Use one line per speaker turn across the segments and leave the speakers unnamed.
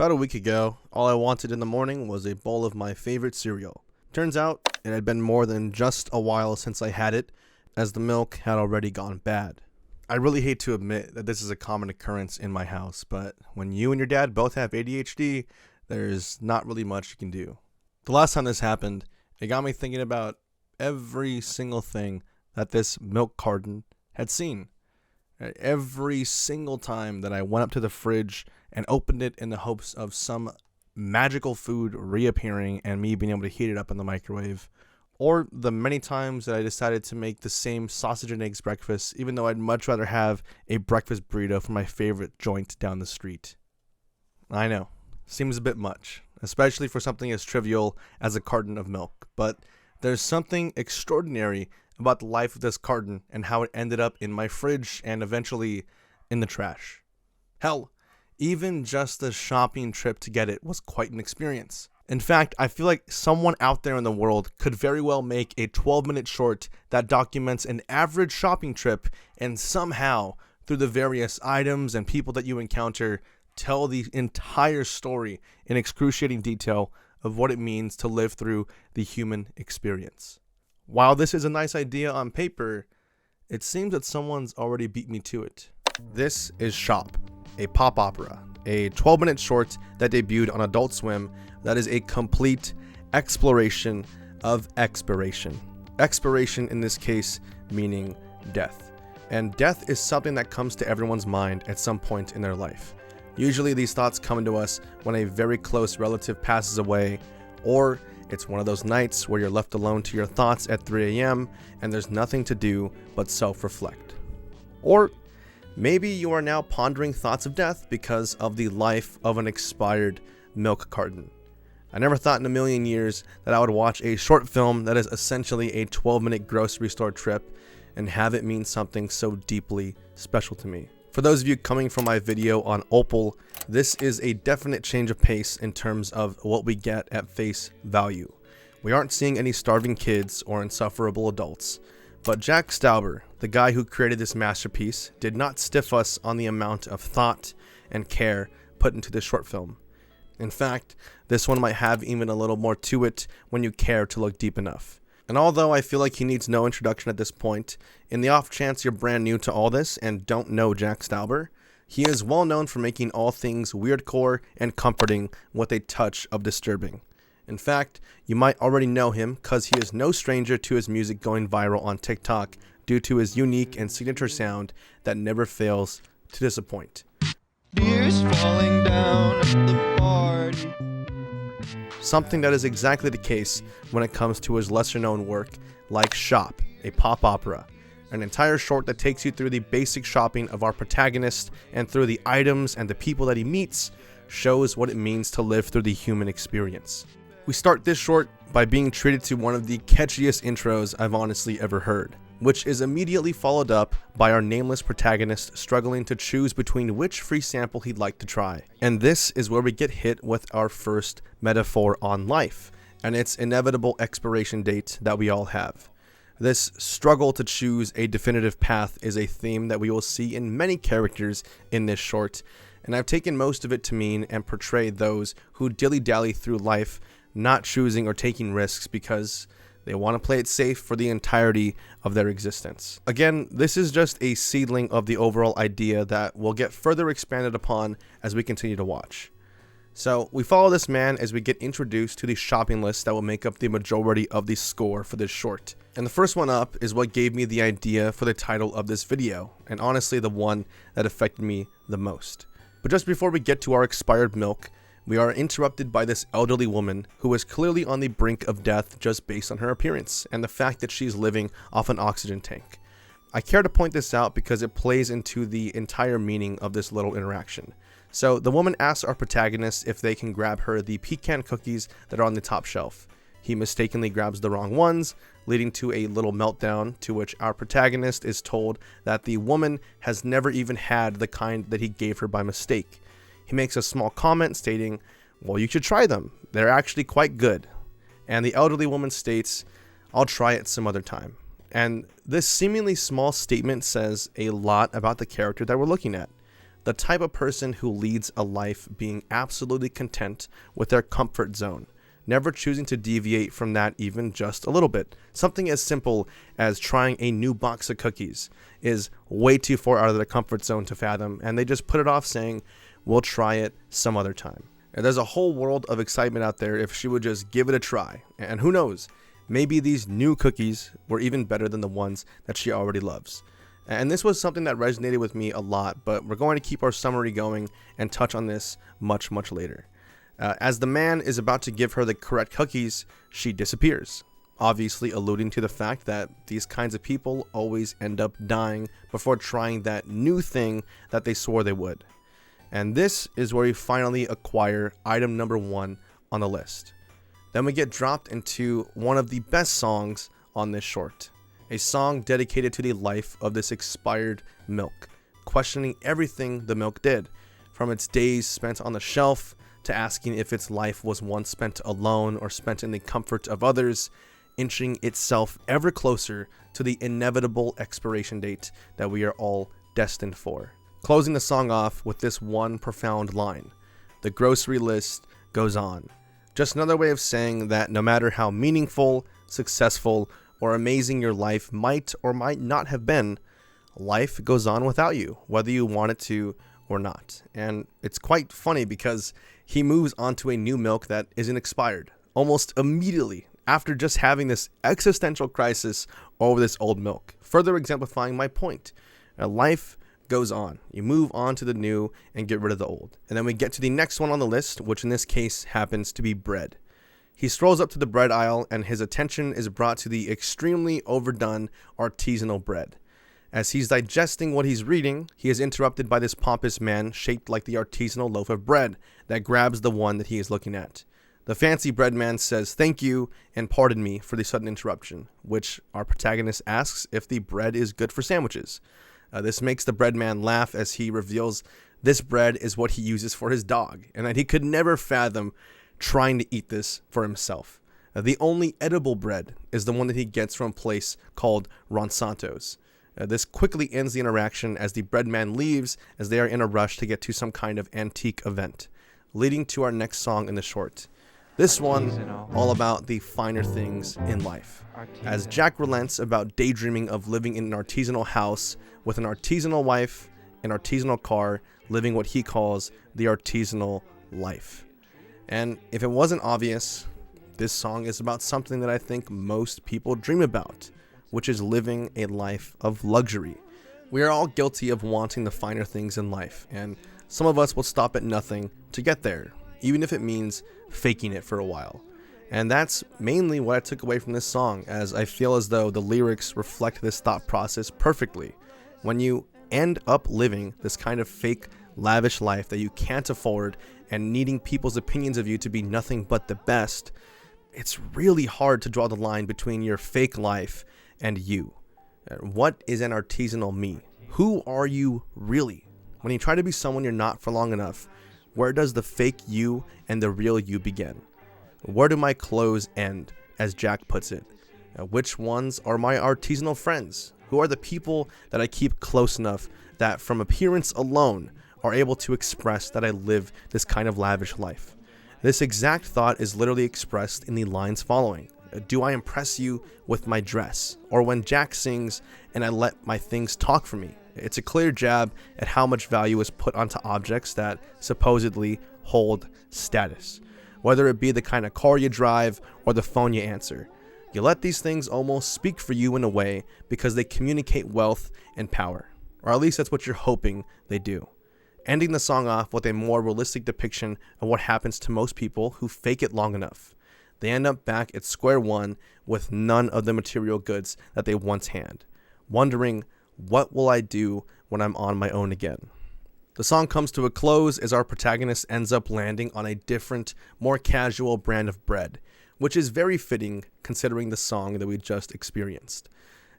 About a week ago, all I wanted in the morning was a bowl of my favorite cereal. Turns out, it had been more than just a while since I had it, as the milk had already gone bad. I really hate to admit that this is a common occurrence in my house, but when you and your dad both have ADHD, there's not really much you can do. The last time this happened, it got me thinking about every single thing that this milk carton had seen. Every single time that I went up to the fridge and opened it in the hopes of some magical food reappearing and me being able to heat it up in the microwave, or the many times that I decided to make the same sausage and eggs breakfast, even though I'd much rather have a breakfast burrito from my favorite joint down the street. I know, seems a bit much, especially for something as trivial as a carton of milk, but there's something extraordinary about the life of this carton and how it ended up in my fridge and eventually in the trash. Hell, even just the shopping trip to get it was quite an experience. In fact, I feel like someone out there in the world could very well make a 12-minute short that documents an average shopping trip and somehow, through the various items and people that you encounter, tell the entire story in excruciating detail of what it means to live through the human experience. While this is a nice idea on paper, it seems that someone's already beat me to it. This is Shop, a pop opera, a 12-minute short that debuted on Adult Swim that is a complete exploration of expiration. Expiration in this case meaning death. And death is something that comes to everyone's mind at some point in their life. Usually these thoughts come to us when a very close relative passes away, or it's one of those nights where you're left alone to your thoughts at 3 a.m. and there's nothing to do but self-reflect. Or maybe you are now pondering thoughts of death because of the life of an expired milk carton. I never thought in a million years that I would watch a short film that is essentially a 12-minute grocery store trip and have it mean something so deeply special to me. For those of you coming from my video on Opal, this is a definite change of pace in terms of what we get at face value. We aren't seeing any starving kids or insufferable adults, but Jack Stauber, the guy who created this masterpiece, did not stiff us on the amount of thought and care put into this short film. In fact, this one might have even a little more to it when you care to look deep enough. And although I feel like he needs no introduction at this point, in the off chance you're brand new to all this and don't know Jack Stauber, he is well known for making all things weirdcore and comforting with a touch of disturbing. In fact, you might already know him because he is no stranger to his music going viral on TikTok due to his unique and signature sound that never fails to disappoint.
Beer's falling down at the party.
Something that is exactly the case when it comes to his lesser-known work, like Shop, a pop opera, an entire short that takes you through the basic shopping of our protagonist and through the items and the people that he meets, shows what it means to live through the human experience. We start this short by being treated to one of the catchiest intros I've honestly ever heard, which is immediately followed up by our nameless protagonist struggling to choose between which free sample he'd like to try. And this is where we get hit with our first metaphor on life, and its inevitable expiration date that we all have. This struggle to choose a definitive path is a theme that we will see in many characters in this short, and I've taken most of it to mean and portray those who dilly-dally through life, not choosing or taking risks because they want to play it safe for the entirety of their existence. Again, this is just a seedling of the overall idea that will get further expanded upon as we continue to watch. So we follow this man as we get introduced to the shopping list that will make up the majority of the score for this short. And the first one up is what gave me the idea for the title of this video, and honestly the one that affected me the most. But just before we get to our expired milk, we are interrupted by this elderly woman who is clearly on the brink of death just based on her appearance and the fact that she's living off an oxygen tank. I care to point this out because it plays into the entire meaning of this little interaction. So the woman asks our protagonist if they can grab her the pecan cookies that are on the top shelf. He mistakenly grabs the wrong ones, leading to a little meltdown to which our protagonist is told that the woman has never even had the kind that he gave her by mistake. He makes a small comment stating, "Well, you should try them. They're actually quite good." And the elderly woman states, "I'll try it some other time." And this seemingly small statement says a lot about the character that we're looking at. the type of person who leads a life being absolutely content with their comfort zone, never choosing to deviate from that even just a little bit. Something as simple as trying a new box of cookies is way too far out of their comfort zone to fathom, and they just put it off saying, we'll try it some other time. And there's a whole world of excitement out there if she would just give it a try. And who knows, maybe these new cookies were even better than the ones that she already loves. And this was something that resonated with me a lot, but we're going to keep our summary going and touch on this much, much later. As the man is about to give her the correct cookies, she disappears, obviously alluding to the fact that these kinds of people always end up dying before trying that new thing that they swore they would. And this is where we finally acquire item number 1 on the list. Then we get dropped into one of the best songs on this short. A song dedicated to the life of this expired milk, questioning everything the milk did, from its days spent on the shelf to asking if its life was once spent alone or spent in the comfort of others, inching itself ever closer to the inevitable expiration date that we are all destined for. Closing the song off with this one profound line: the grocery list goes on. Just another way of saying that no matter how meaningful, successful, or amazing your life might or might not have been, life goes on without you, whether you want it to or not. And it's quite funny because he moves on to a new milk that isn't expired almost immediately after just having this existential crisis over this old milk, further exemplifying my point. Life goes on. You move on to the new and get rid of the old. And then we get to the next one on the list, which in this case happens to be bread. He strolls up to the bread aisle and his attention is brought to the extremely overdone artisanal bread. As he's digesting what he's reading, he is interrupted by this pompous man shaped like the artisanal loaf of bread that grabs the one that he is looking at. The fancy bread man says thank you and pardon me for the sudden interruption, which our protagonist asks if the bread is good for sandwiches. This makes the bread man laugh as he reveals this bread is what he uses for his dog, and that he could never fathom trying to eat this for himself. The only edible bread is the one that he gets from a place called Ron Santos. This quickly ends the interaction as the bread man leaves as they are in a rush to get to some kind of antique event, leading to our next song in the short. This one, all about the finer things in life. As Jack relents about daydreaming of living in an artisanal house with an artisanal wife, an artisanal car, living what he calls the artisanal life. And if it wasn't obvious, this song is about something that I think most people dream about, which is living a life of luxury. We are all guilty of wanting the finer things in life, and some of us will stop at nothing to get there, even if it means faking it for a while. And that's mainly what I took away from this song, as I feel as though the lyrics reflect this thought process perfectly. When you end up living this kind of fake, lavish life that you can't afford and needing people's opinions of you to be nothing but the best, it's really hard to draw the line between your fake life and you. What is an artisanal me? Who are you really? When you try to be someone you're not for long enough, where does the fake you and the real you begin? Where do my clothes end, as Jack puts it? Which ones are my artisanal friends? Who are the people that I keep close enough that from appearance alone are able to express that I live this kind of lavish life? This exact thought is literally expressed in the lines following. Do I impress you with my dress? Or when Jack sings and I let my things talk for me? It's a clear jab at how much value is put onto objects that supposedly hold status. Whether it be the kind of car you drive or the phone you answer. You let these things almost speak for you in a way because they communicate wealth and power. Or at least that's what you're hoping they do. Ending the song off with a more realistic depiction of what happens to most people who fake it long enough. They end up back at square one with none of the material goods that they once had, wondering, what will I do when I'm on my own again? The song comes to a close as our protagonist ends up landing on a different, more casual brand of bread, which is very fitting considering the song that we just experienced.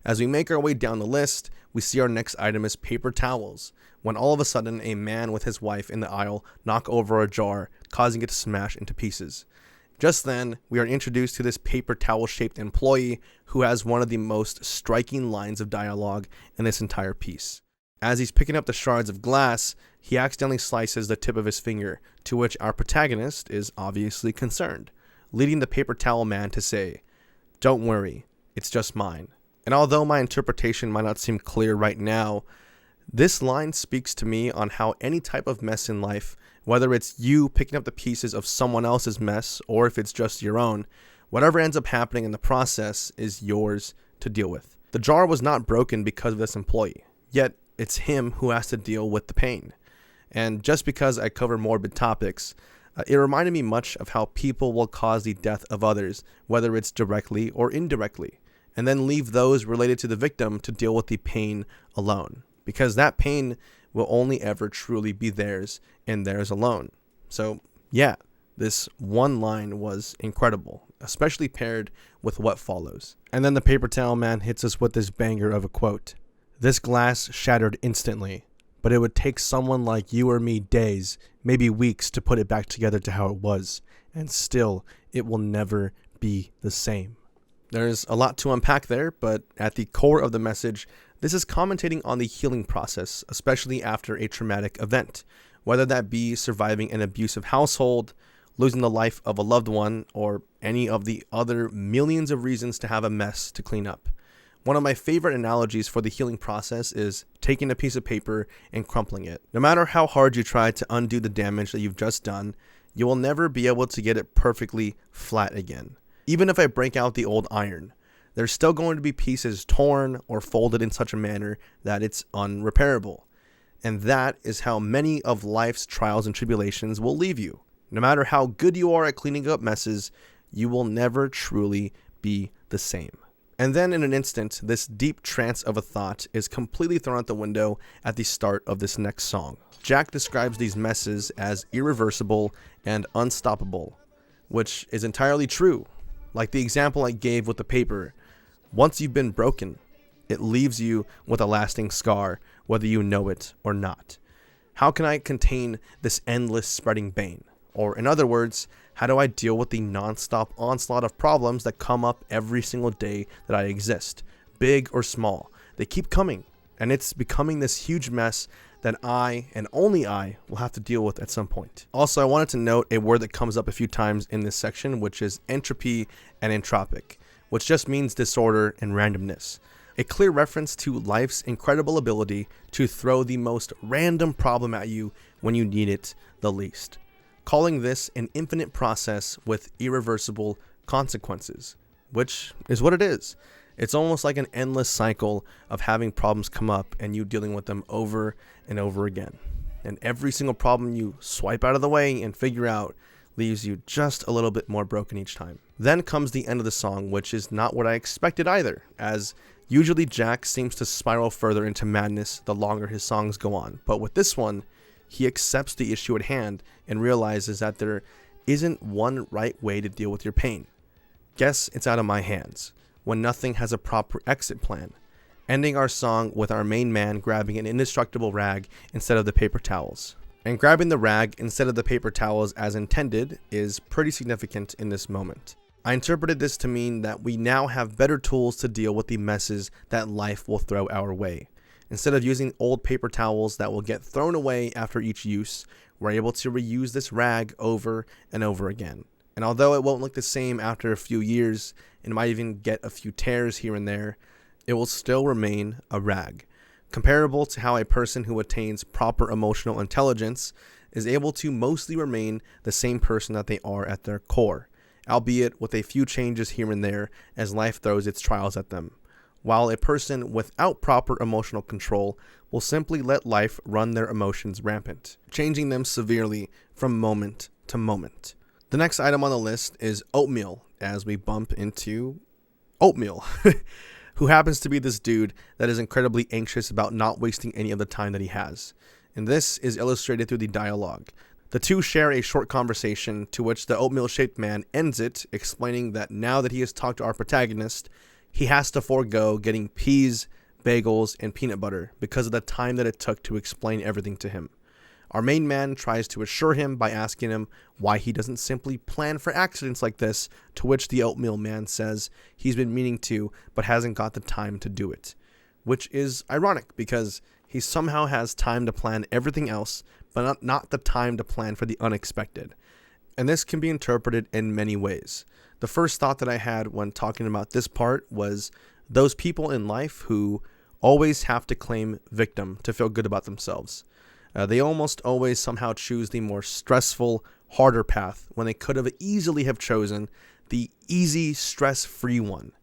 As we make our way down the list, we see our next item is paper towels, when all of a sudden a man with his wife in the aisle knock over a jar, causing it to smash into pieces. Just then, we are introduced to this paper towel-shaped employee who has one of the most striking lines of dialogue in this entire piece. As he's picking up the shards of glass, he accidentally slices the tip of his finger, to which our protagonist is obviously concerned, leading the paper towel man to say, "Don't worry, it's just mine." And although my interpretation might not seem clear right now, this line speaks to me on how any type of mess in life, whether it's you picking up the pieces of someone else's mess or if it's just your own, whatever ends up happening in the process is yours to deal with. The jar was not broken because of this employee, yet it's him who has to deal with the pain. And just because I cover morbid topics, it reminded me much of how people will cause the death of others, whether it's directly or indirectly, and then leave those related to the victim to deal with the pain alone, because that pain will only ever truly be theirs and theirs alone. So yeah, this one line was incredible, especially paired with what follows. And then the paper towel man hits us with this banger of a quote. "This glass shattered instantly, but it would take someone like you or me days, maybe weeks, to put it back together to how it was, and still it will never be the same." There's a lot to unpack there, but at the core of the message, this is commentating on the healing process, especially after a traumatic event, whether that be surviving an abusive household, losing the life of a loved one, or any of the other millions of reasons to have a mess to clean up. One of my favorite analogies for the healing process is taking a piece of paper and crumpling it. No matter how hard you try to undo the damage that you've just done, you will never be able to get it perfectly flat again. Even if I break out the old iron, there's still going to be pieces torn or folded in such a manner that it's unrepairable. And that is how many of life's trials and tribulations will leave you. No matter how good you are at cleaning up messes, you will never truly be the same. And then in an instant, this deep trance of a thought is completely thrown out the window at the start of this next song. Jack describes these messes as irreversible and unstoppable, which is entirely true. Like the example I gave with the paper, once you've been broken, it leaves you with a lasting scar, whether you know it or not. How can I contain this endless spreading bane? Or in other words, how do I deal with the non-stop onslaught of problems that come up every single day that I exist, big or small? They keep coming, and it's becoming this huge mess that I, and only I, will have to deal with at some point. Also, I wanted to note a word that comes up a few times in this section, which is entropy and entropic, which just means disorder and randomness. A clear reference to life's incredible ability to throw the most random problem at you when you need it the least. Calling this an infinite process with irreversible consequences, which is what it is. It's almost like an endless cycle of having problems come up and you dealing with them over and over again. And every single problem you swipe out of the way and figure out leaves you just a little bit more broken each time. Then comes the end of the song, which is not what I expected either, as usually Jack seems to spiral further into madness the longer his songs go on. But with this one, he accepts the issue at hand and realizes that there isn't one right way to deal with your pain. Guess it's out of my hands, when nothing has a proper exit plan. Ending our song with our main man grabbing an indestructible rag instead of the paper towels. And grabbing the rag instead of the paper towels as intended is pretty significant in this moment. I interpreted this to mean that we now have better tools to deal with the messes that life will throw our way. Instead of using old paper towels that will get thrown away after each use, we're able to reuse this rag over and over again. And although it won't look the same after a few years, and might even get a few tears here and there, it will still remain a rag. Comparable to how a person who attains proper emotional intelligence is able to mostly remain the same person that they are at their core, albeit with a few changes here and there as life throws its trials at them. While a person without proper emotional control will simply let life run their emotions rampant, changing them severely from moment to moment. The next item on the list is Oatmeal, as we bump into Oatmeal, who happens to be this dude that is incredibly anxious about not wasting any of the time that he has. And this is illustrated through the dialogue. The two share a short conversation to which the oatmeal-shaped man ends it, explaining that now that he has talked to our protagonist, he has to forego getting peas, bagels, and peanut butter because of the time that it took to explain everything to him. Our main man tries to assure him by asking him why he doesn't simply plan for accidents like this, to which the oatmeal man says he's been meaning to, but hasn't got the time to do it. Which is ironic because he somehow has time to plan everything else, but not the time to plan for the unexpected. And this can be interpreted in many ways. The first thought that I had when talking about this part was those people in life who always have to claim victim to feel good about themselves. They almost always somehow choose the more stressful, harder path when they could have easily have chosen the easy, stress-free one.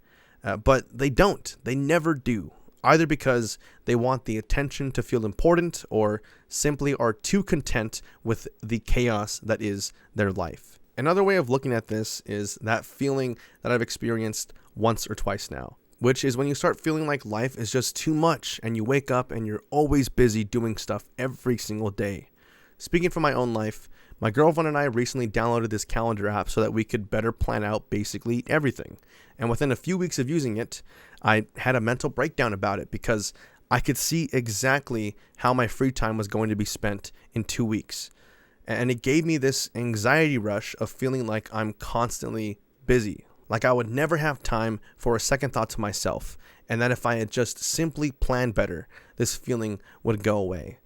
But they don't. They never do. Either because they want the attention to feel important or simply are too content with the chaos that is their life. Another way of looking at this is that feeling that I've experienced once or twice now, which is when you start feeling like life is just too much and you wake up and you're always busy doing stuff every single day. Speaking from my own life, my girlfriend and I recently downloaded this calendar app so that we could better plan out basically everything. And within a few weeks of using it, I had a mental breakdown about it because I could see exactly how my free time was going to be spent in 2 weeks. And it gave me this anxiety rush of feeling like I'm constantly busy, like I would never have time for a second thought to myself, and that if I had just simply planned better, this feeling would go away.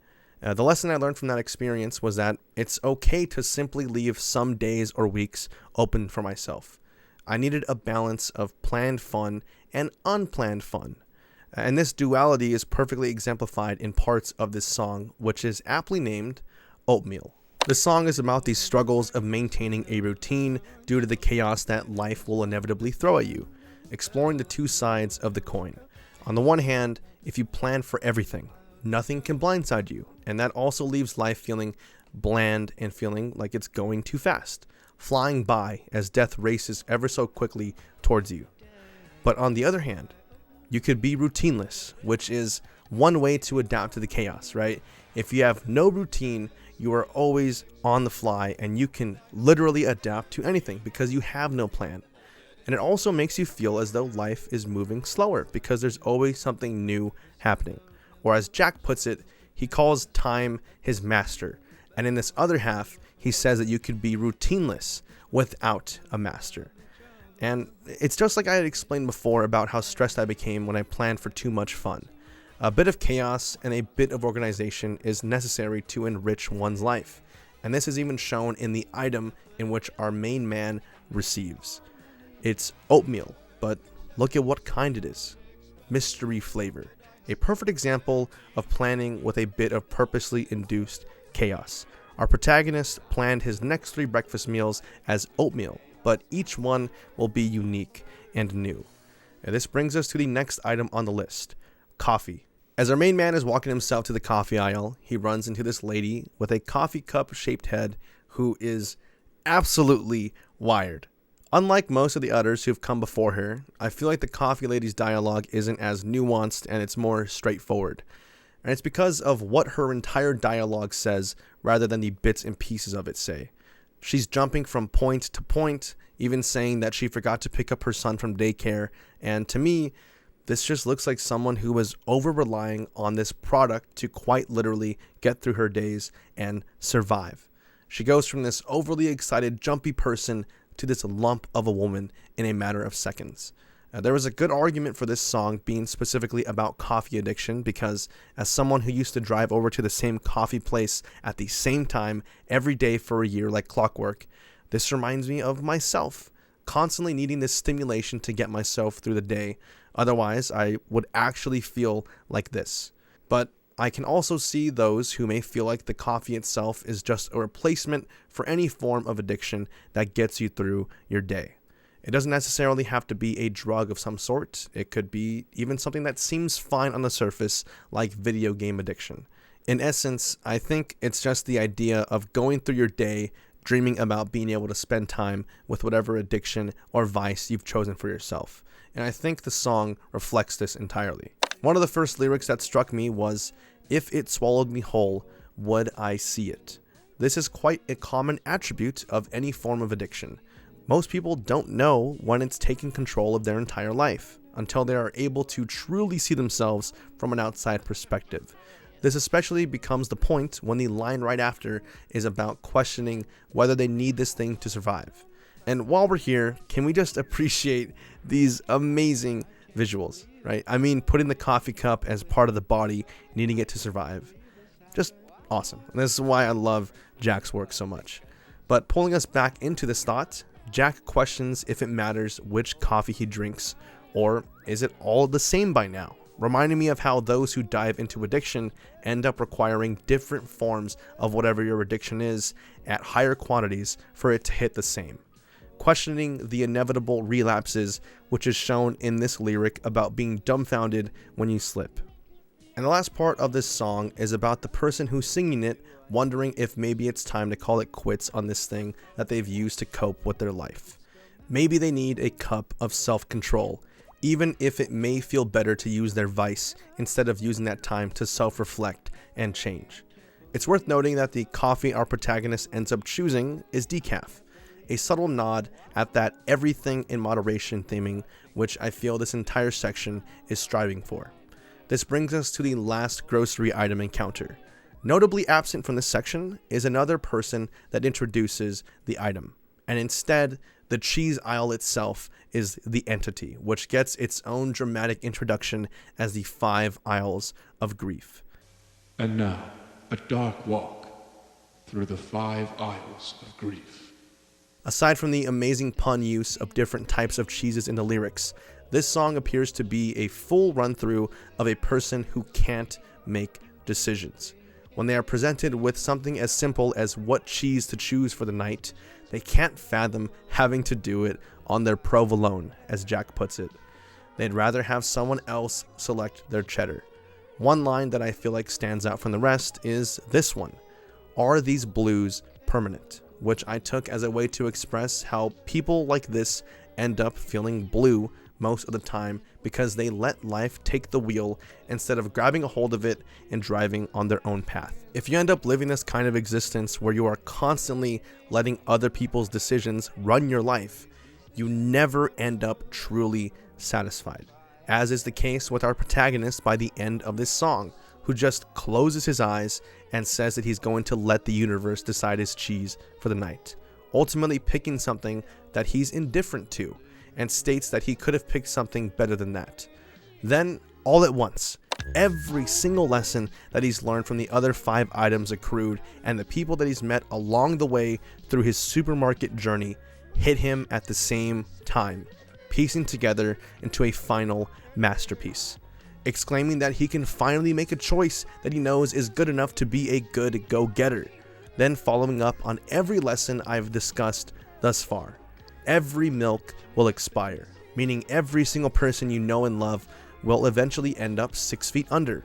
The lesson I learned from that experience was that it's okay to simply leave some days or weeks open for myself. I needed a balance of planned fun and unplanned fun. And this duality is perfectly exemplified in parts of this song, which is aptly named Oatmeal. The song is about the struggles of maintaining a routine due to the chaos that life will inevitably throw at you, exploring the two sides of the coin. On the one hand, if you plan for everything, nothing can blindside you, and that also leaves life feeling bland and feeling like it's going too fast, flying by as death races ever so quickly towards you. But on the other hand, you could be routineless, which is one way to adapt to the chaos, right? If you have no routine, you are always on the fly and you can literally adapt to anything because you have no plan. And it also makes you feel as though life is moving slower because there's always something new happening. Or as Jack puts it, he calls time his master. And in this other half, he says that you could be routineless without a master. And it's just like I had explained before about how stressed I became when I planned for too much fun. A bit of chaos and a bit of organization is necessary to enrich one's life. And this is even shown in the item in which our main man receives. It's oatmeal, but look at what kind it is. Mystery flavor. A perfect example of planning with a bit of purposely induced chaos. Our protagonist planned his next 3 breakfast meals as oatmeal, but each one will be unique and new. And this brings us to the next item on the list, coffee. As our main man is walking himself to the coffee aisle, he runs into this lady with a coffee cup shaped head who is absolutely wired. Unlike most of the others who've come before her, I feel like the coffee lady's dialogue isn't as nuanced and it's more straightforward. And it's because of what her entire dialogue says rather than the bits and pieces of it say. She's jumping from point to point, even saying that she forgot to pick up her son from daycare, and to me, this just looks like someone who was over-relying on this product to quite literally get through her days and survive. She goes from this overly excited, jumpy person to this lump of a woman in a matter of seconds. There was a good argument for this song being specifically about coffee addiction because as someone who used to drive over to the same coffee place at the same time every day for a year like clockwork, this reminds me of myself, constantly needing this stimulation to get myself through the day. Otherwise, I would actually feel like this. But I can also see those who may feel like the coffee itself is just a replacement for any form of addiction that gets you through your day. It doesn't necessarily have to be a drug of some sort. It could be even something that seems fine on the surface, like video game addiction. In essence, I think it's just the idea of going through your day dreaming about being able to spend time with whatever addiction or vice you've chosen for yourself. And I think the song reflects this entirely. One of the first lyrics that struck me was, "If it swallowed me whole, would I see it?" This is quite a common attribute of any form of addiction. Most people don't know when it's taking control of their entire life until they are able to truly see themselves from an outside perspective. This especially becomes the point when the line right after is about questioning whether they need this thing to survive. And while we're here, can we just appreciate these amazing visuals? right? I mean, putting the coffee cup as part of the body, needing it to survive. Just awesome. And this is why I love Jack's work so much. But pulling us back into this thought, Jack questions if it matters which coffee he drinks, or is it all the same by now? Reminding me of how those who dive into addiction end up requiring different forms of whatever your addiction is at higher quantities for it to hit the same. Questioning the inevitable relapses, which is shown in this lyric about being dumbfounded when you slip. And the last part of this song is about the person who's singing it wondering if maybe it's time to call it quits on this thing that they've used to cope with their life. Maybe they need a cup of self-control, even if it may feel better to use their vice instead of using that time to self-reflect and change. It's worth noting that the coffee our protagonist ends up choosing is decaf, a subtle nod at that everything in moderation theming, which I feel this entire section is striving for. This brings us to the last grocery item encounter. Notably absent from this section is another person that introduces the item, and instead, the cheese aisle itself is the entity, which gets its own dramatic introduction as the 5 aisles of grief.
And now, a dark walk through the 5 aisles of grief.
Aside from the amazing pun use of different types of cheeses in the lyrics, this song appears to be a full run-through of a person who can't make decisions. When they are presented with something as simple as what cheese to choose for the night, they can't fathom having to do it on their provolone, as Jack puts it. They'd rather have someone else select their cheddar. One line that I feel like stands out from the rest is this one: "Are these blues permanent?" Which I took as a way to express how people like this end up feeling blue most of the time because they let life take the wheel instead of grabbing a hold of it and driving on their own path. If you end up living this kind of existence where you are constantly letting other people's decisions run your life, you never end up truly satisfied, as is the case with our protagonist by the end of this song, who just closes his eyes and says that he's going to let the universe decide his cheese for the night, ultimately picking something that he's indifferent to, and states that he could have picked something better than that. Then, all at once, every single lesson that he's learned from the other 5 items accrued and the people that he's met along the way through his supermarket journey hit him at the same time, piecing together into a final masterpiece, exclaiming that he can finally make a choice that he knows is good enough to be a good go-getter, then following up on every lesson I've discussed thus far. Every milk will expire, meaning every single person you know and love will eventually end up 6 feet under.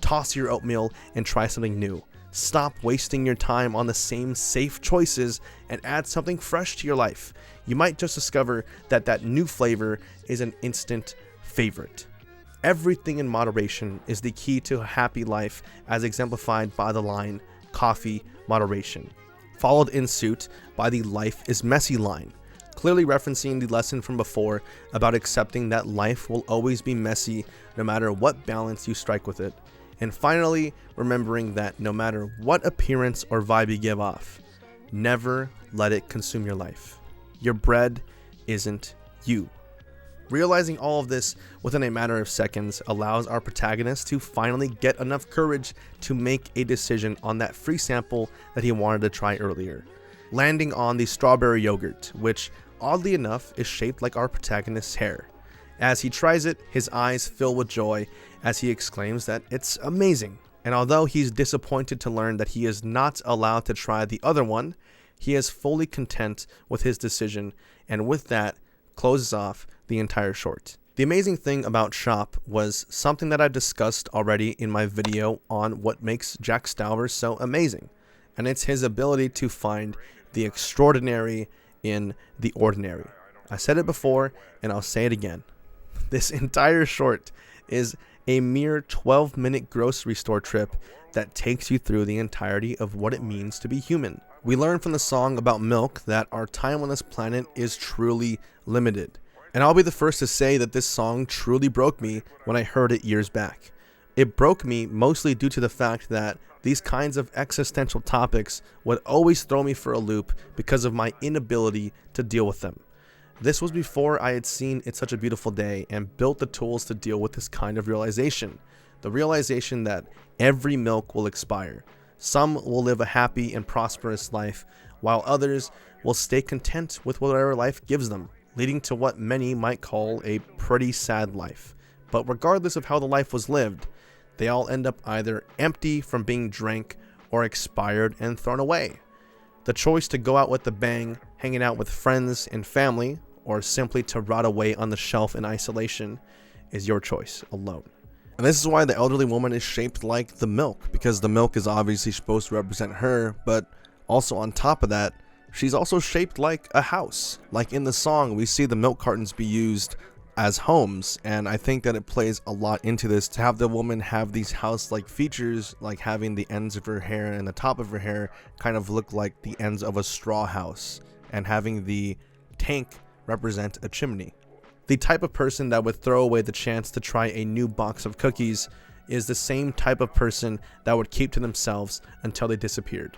Toss your oatmeal and try something new. Stop wasting your time on the same safe choices and add something fresh to your life. You might just discover that that new flavor is an instant favorite. Everything in moderation is the key to a happy life, as exemplified by the line, "Coffee, moderation," followed in suit by the "Life is messy" line, clearly referencing the lesson from before about accepting that life will always be messy no matter what balance you strike with it. And finally, remembering that no matter what appearance or vibe you give off, never let it consume your life. Your bread isn't you. Realizing all of this within a matter of seconds allows our protagonist to finally get enough courage to make a decision on that free sample that he wanted to try earlier, landing on the strawberry yogurt, which oddly enough is shaped like our protagonist's hair. As he tries it, his eyes fill with joy as he exclaims that it's amazing. And although he's disappointed to learn that he is not allowed to try the other one, he is fully content with his decision, and with that, closes off the entire short. The amazing thing about Shop was something that I've discussed already in my video on what makes Jack Stauber so amazing, and it's his ability to find the extraordinary in the ordinary. I said it before, and I'll say it again. This entire short is a mere 12-minute grocery store trip that takes you through the entirety of what it means to be human. We learn from the song about milk that our time on this planet is truly limited. And I'll be the first to say that this song truly broke me when I heard it years back. It broke me mostly due to the fact that these kinds of existential topics would always throw me for a loop because of my inability to deal with them. This was before I had seen It's Such a Beautiful Day and built the tools to deal with this kind of realization. The realization that every milk will expire. Some will live a happy and prosperous life, while others will stay content with whatever life gives them, leading to what many might call a pretty sad life. But regardless of how the life was lived, they all end up either empty from being drank or expired and thrown away. The choice to go out with a bang, hanging out with friends and family, or simply to rot away on the shelf in isolation, is your choice alone. And this is why the elderly woman is shaped like the milk, because the milk is obviously supposed to represent her, but also on top of that, she's also shaped like a house. Like in the song, we see the milk cartons be used as homes, and I think that it plays a lot into this to have the woman have these house-like features, like having the ends of her hair and the top of her hair kind of look like the ends of a straw house, and having the tank represent a chimney. The type of person that would throw away the chance to try a new box of cookies is the same type of person that would keep to themselves until they disappeared.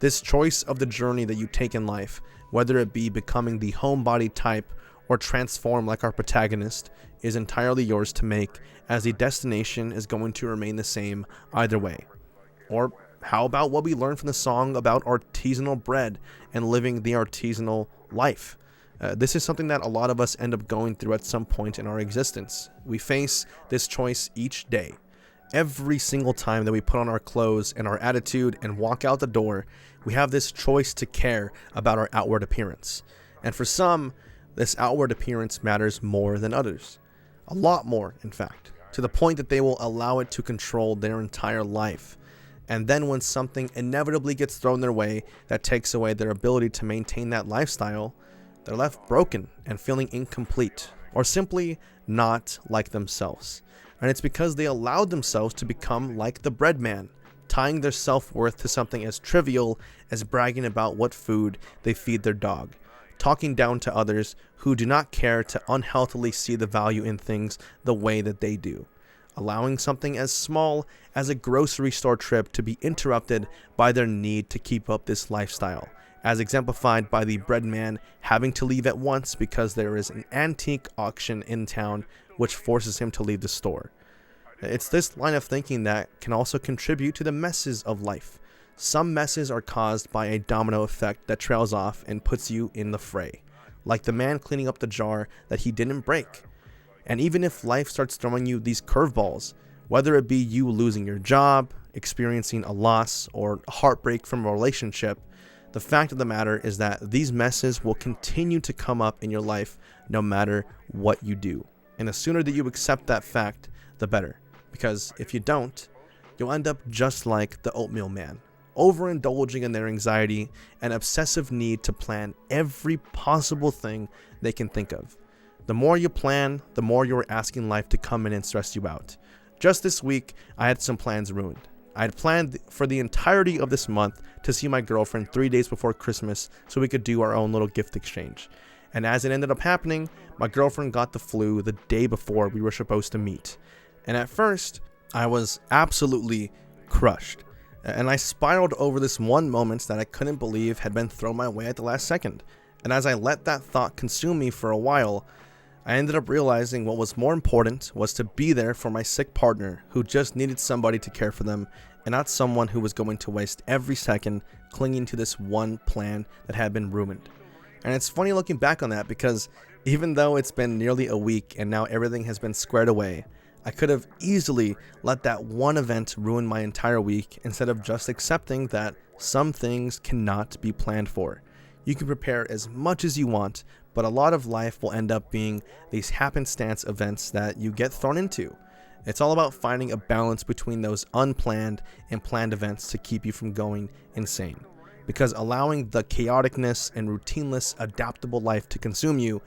This choice of the journey that you take in life, whether it be becoming the homebody type or transform like our protagonist, is entirely yours to make, as the destination is going to remain the same either way. Or how about what we learned from the song about artisanal bread and living the artisanal life? This is something that a lot of us end up going through at some point in our existence. We face this choice each day. Every single time that we put on our clothes and our attitude and walk out the door, we have this choice to care about our outward appearance. And for some, this outward appearance matters more than others. A lot more, in fact, to the point that they will allow it to control their entire life. And then when something inevitably gets thrown their way that takes away their ability to maintain that lifestyle, they're left broken and feeling incomplete, or simply not like themselves. And it's because they allowed themselves to become like the bread man, tying their self-worth to something as trivial as bragging about what food they feed their dog, talking down to others who do not care to unhealthily see the value in things the way that they do, allowing something as small as a grocery store trip to be interrupted by their need to keep up this lifestyle, as exemplified by the bread man having to leave at once because there is an antique auction in town which forces him to leave the store. It's this line of thinking that can also contribute to the messes of life. Some messes are caused by a domino effect that trails off and puts you in the fray, like the man cleaning up the jar that he didn't break. And even if life starts throwing you these curveballs, whether it be you losing your job, experiencing a loss, or a heartbreak from a relationship, the fact of the matter is that these messes will continue to come up in your life no matter what you do. And the sooner that you accept that fact, the better. Because if you don't, you'll end up just like the Oatmeal man, overindulging in their anxiety and obsessive need to plan every possible thing they can think of. The more you plan, the more you're asking life to come in and stress you out. Just this week, I had some plans ruined. I had planned for the entirety of this month to see my girlfriend 3 days before Christmas so we could do our own little gift exchange. And as it ended up happening, my girlfriend got the flu the day before we were supposed to meet. And at first, I was absolutely crushed. And I spiraled over this one moment that I couldn't believe had been thrown my way at the last second. And as I let that thought consume me for a while, I ended up realizing what was more important was to be there for my sick partner who just needed somebody to care for them, and not someone who was going to waste every second clinging to this one plan that had been ruined. And it's funny looking back on that, because even though it's been nearly a week and now everything has been squared away, I could have easily let that one event ruin my entire week instead of just accepting that some things cannot be planned for. You can prepare as much as you want, but a lot of life will end up being these happenstance events that you get thrown into. It's all about finding a balance between those unplanned and planned events to keep you from going insane. Because allowing the chaoticness and routineless, adaptable life to consume you,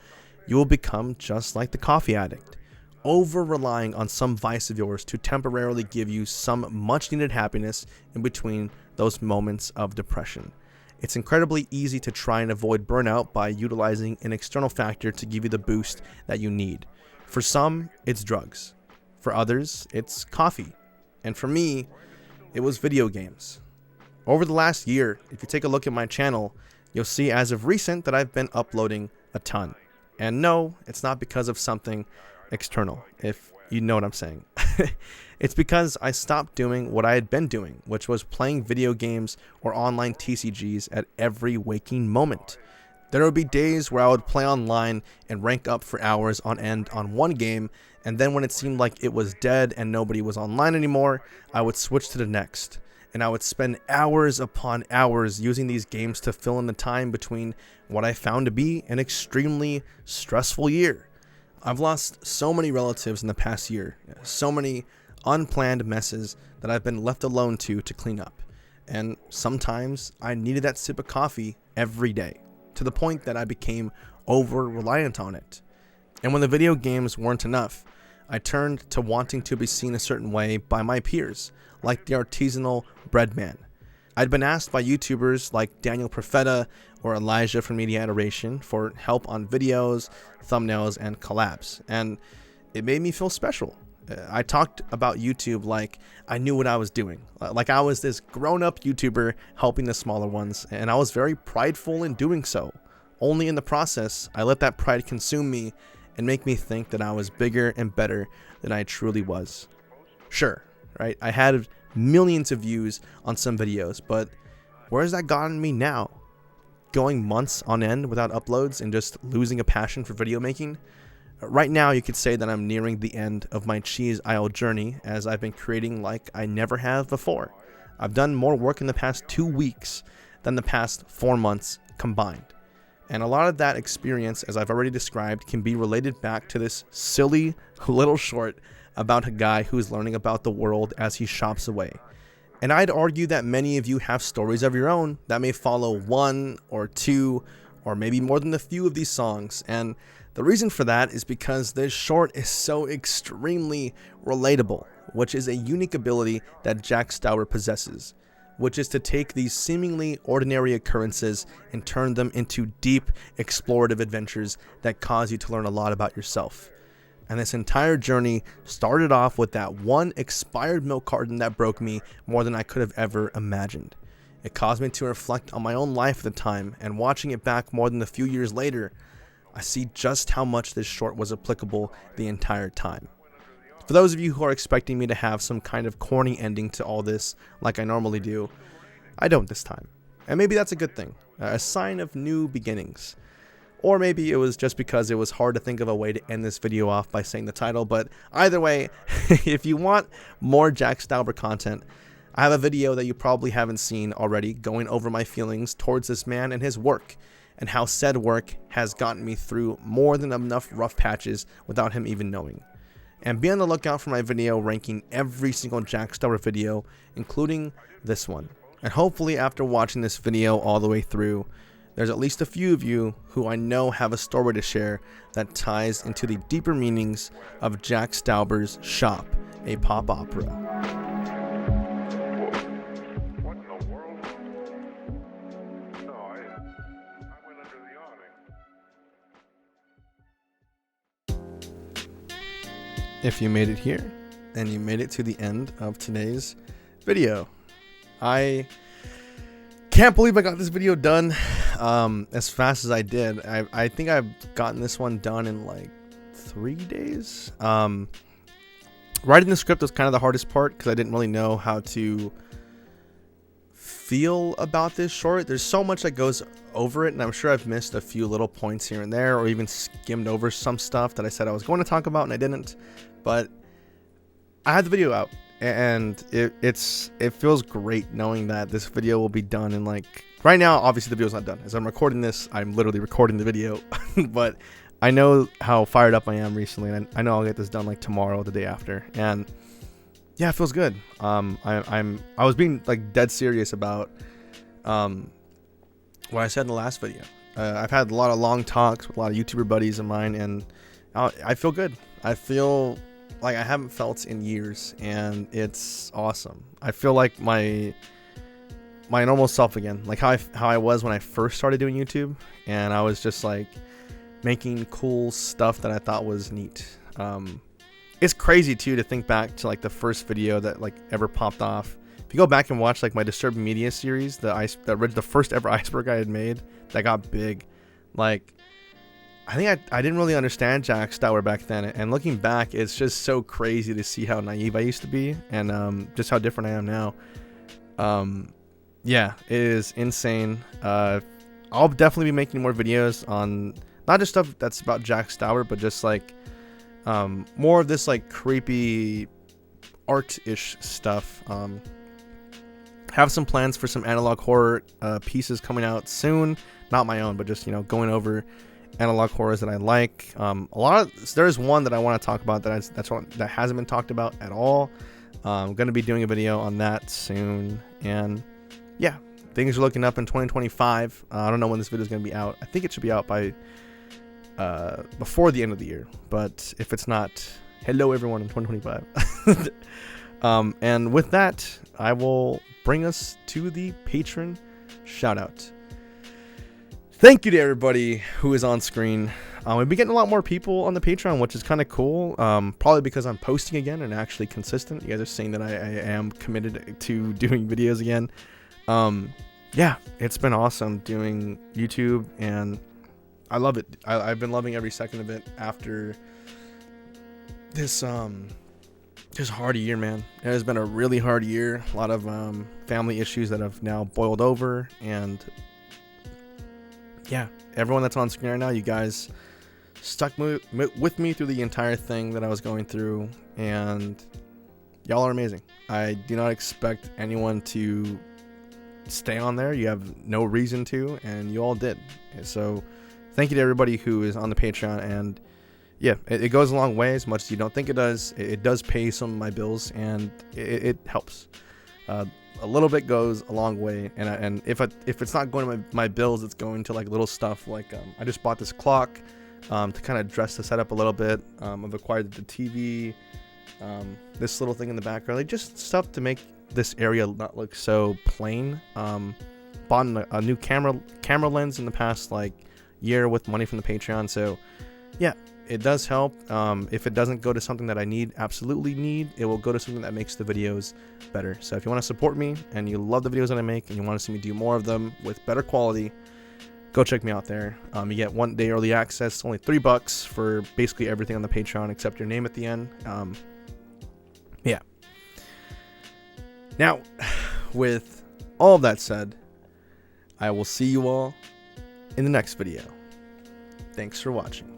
you will become just like the coffee addict, over-relying on some vice of yours to temporarily give you some much-needed happiness in between those moments of depression. It's incredibly easy to try and avoid burnout by utilizing an external factor to give you the boost that you need. For some, it's drugs. For others, it's coffee. And for me, it was video games. Over the last year, if you take a look at my channel, you'll see as of recent that I've been uploading a ton. And no, it's not because of something external, if you know what I'm saying. It's because I stopped doing what I had been doing, which was playing video games or online TCGs at every waking moment. There would be days where I would play online and rank up for hours on end on one game, and then when it seemed like it was dead and nobody was online anymore, I would switch to the next. And I would spend hours upon hours using these games to fill in the time between what I found to be an extremely stressful year. I've lost so many relatives in the past year, so many unplanned messes that I've been left alone to clean up. And sometimes I needed that sip of coffee every day, to the point that I became over-reliant on it. And when the video games weren't enough, I turned to wanting to be seen a certain way by my peers, like the artisanal bread man. I'd been asked by YouTubers like Daniel Profeta or Elijah from Media Adoration for help on videos, thumbnails, and collabs, and it made me feel special. I talked about YouTube like I knew what I was doing, like I was this grown-up YouTuber helping the smaller ones, and I was very prideful in doing so. Only in the process, I let that pride consume me and make me think that I was bigger and better than I truly was. Sure, right? I had millions of views on some videos, but where has that gotten me now? Going months on end without uploads and just losing a passion for video making? Right now, you could say that I'm nearing the end of my cheese aisle journey, as I've been creating like I never have before. I've done more work in the past 2 weeks than the past 4 months combined. And a lot of that experience, as I've already described, can be related back to this silly little short about a guy who's learning about the world as he shops away. And I'd argue that many of you have stories of your own that may follow one or two or maybe more than a few of these songs. And the reason for that is because this short is so extremely relatable, which is a unique ability that Jack Stauber possesses, which is to take these seemingly ordinary occurrences and turn them into deep, explorative adventures that cause you to learn a lot about yourself. And this entire journey started off with that one expired milk carton that broke me more than I could have ever imagined. It caused me to reflect on my own life at the time, and watching it back more than a few years later, I see just how much this short was applicable the entire time. For those of you who are expecting me to have some kind of corny ending to all this, like I normally do, I don't this time. And maybe that's a good thing, a sign of new beginnings. Or maybe it was just because it was hard to think of a way to end this video off by saying the title, but either way, if you want more Jack Stauber content, I have a video that you probably haven't seen already going over my feelings towards this man and his work, and how said work has gotten me through more than enough rough patches without him even knowing. And be on the lookout for my video ranking every single Jack Stauber video, including this one. And hopefully after watching this video all the way through, there's at least a few of you who I know have a story to share that ties into the deeper meanings of Jack Stauber's Shop, a pop opera.
What in the world? No, I went under the awning.
If you made it here, and you made it to the end of today's video, I can't believe I got this video done as fast as I did. I think I've gotten this one done in like 3 days. Writing the script was kind of the hardest part because I didn't really know how to feel about this short. There's so much that goes over it, and I'm sure I've missed a few little points here and there, or even skimmed over some stuff that I said I was going to talk about and I didn't. But I had the video out, and it feels great knowing that this video will be done in like, right now obviously the video's not done. As I'm recording this, I'm literally recording the video. But I know how fired up I am recently, and I know I'll get this done like tomorrow, the day after. And yeah, it feels good. I was being like dead serious about what I said in the last video. I've had a lot of long talks with a lot of YouTuber buddies of mine, and I feel good. I feel like I haven't felt in years, and it's awesome. I feel like my normal self again, like how I was when I first started doing YouTube, and I was just like making cool stuff that I thought was neat. It's crazy too to think back to like the first video that like ever popped off. If you go back and watch like my Disturbed Media series, the first ever iceberg I had made that got big, like I think I didn't really understand Jack Stauber back then, and looking back, it's just so crazy to see how naive I used to be, and just how different I am now. Yeah, it is insane. I'll definitely be making more videos on not just stuff that's about Jack Stauber, but just like more of this like creepy art-ish stuff. Have some plans for some analog horror pieces coming out soon. Not my own, but just, you know, going over analog horrors that I like. There's one that I want to talk about that hasn't been talked about at all. I'm going to be doing a video on that soon. And yeah, things are looking up in 2025. I don't know when this video is going to be out. I think it should be out by before the end of the year. But if it's not, hello everyone in 2025. And with that, I will bring us to the patron shoutout. Thank you to everybody who is on screen. We've been getting a lot more people on the Patreon, which is kind of cool. Probably because I'm posting again and actually consistent. You guys are seeing that I am committed to doing videos again. Yeah, it's been awesome doing YouTube, and I love it. I've been loving every second of it after this hard year, man. It has been a really hard year. A lot of family issues that have now boiled over, and yeah, everyone that's on screen right now, you guys stuck with me through the entire thing that I was going through, and y'all are amazing. I do not expect anyone to stay on there. You have no reason to, and you all did. So thank you to everybody who is on the Patreon, and yeah, it goes a long way. As much as you don't think it does, it does pay some of my bills, and it helps. A little bit goes a long way, and if it's not going to my bills, it's going to like little stuff like I just bought this clock to kind of dress the setup a little bit. I've acquired the TV, this little thing in the background, like just stuff to make this area not look so plain. Bought a new camera lens in the past like year with money from the Patreon, so yeah, it does help. If it doesn't go to something that I absolutely need, it will go to something that makes the videos better. So if you want to support me and you love the videos that I make and you want to see me do more of them with better quality, go check me out there. You get 1 day early access, only $3 for basically everything on the Patreon except your name at the end. Yeah. Now, with all of that said, I will see you all in the next video. Thanks for watching.